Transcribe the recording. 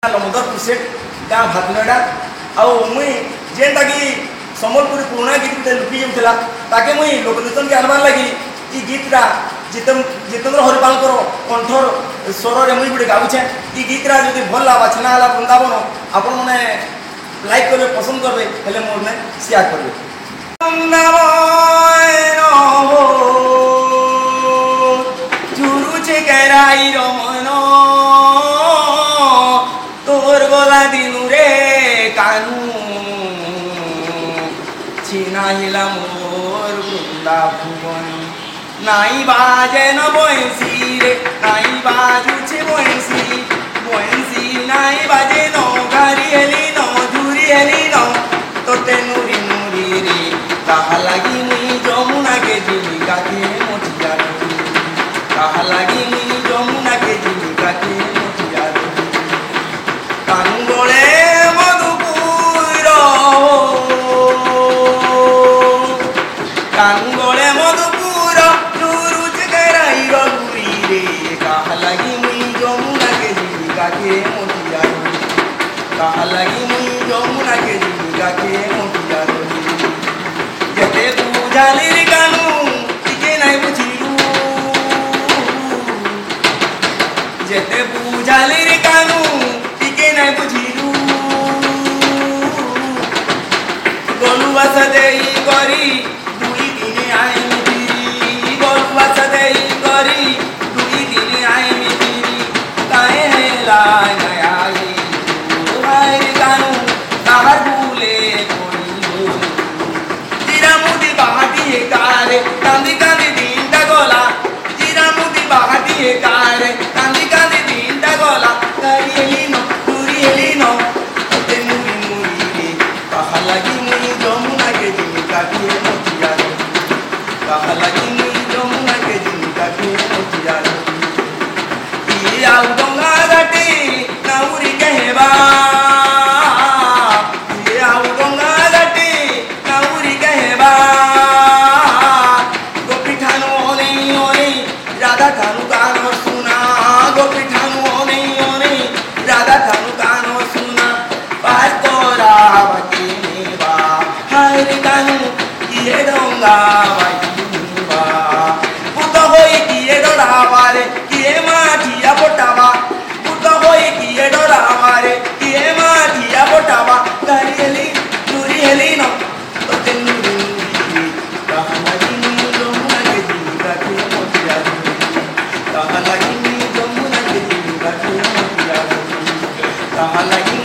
लमदरपुर सेठ गाँ भातनडा आउ मुई जेनटा कि सम्बलपुर पुराना गीत गुटे लुकी जाऊला ताके मुई लोकनृत्य के आनबार लगी ई गीतटा जितेंद्र हरिपाल कंठर स्वर मुई गोटे गाऊे ई गीतटा जब भल लगा छेना है वृंदावन आपण मैंने लाइक करेंगे पसंद करेंगे हेल्ले मोर ने शेयर करेंगे। तोर गला दिनु रे कानू छिनाइला मोर वृंदावन नाई बाजे न बंसी रे नाई बाजुछे बंसी बंसी नाई बाजे न घारी हेली न झुरी हेली न तोते नुरी नुरी रे कहा लगी मुई जमुना के जीविका के मोटिया कहा लगी मुई जमुना के जीविका के मोटिया कांगोले मधुपुर कांगोले मधुपुर नुरुच कराई रघुरी रे कहा लगी मुई जमुना के जीविका के मोटिया कहा लगी मुई जमुना के जीविका के मोटिया जते पूजाली रे कानू टिके नहीं बुझिलू जते पूजाली रे कानू टिके नहीं बुझिलू गलु बास देई करी दुई दिन आई मिली गलु बास देई करी दुई दिन आई मिली काहे हेला नया हाय कानू तार भूले बाहती कारे कांदी कांदी दिन गला जीरा मुदी बाहती कारे कांदी कांदी दिन गला करी हेली नो दूरी हेली नो ते मुरी मुरी रे कहा लगी मुई जमुना के जीविका के मोतिया रे कहा लगी मुई जमुना के जीविका के मोतिया रे ई आउ गंगा घाटी नाउरी कहबा ई आउ गंगा घाटी नाउरी कहबा राधा थानु गानो सुना गोपी ठानु ओने राधा थानु गानो सुना बात तो रावती नेवा हाय रे कानू किए डोंगा वाईवा पुत होई किए डोरावा रे किए माठिया बोटावा पुत होई किए डोरावा रे किए माठिया बोटावा करी हेली दूरी हेली न तो तेनु कहा लगी नी जमुना के जीविका के मोतिया कहा लगी जमुना के जीविका के मोतिया कहा लगी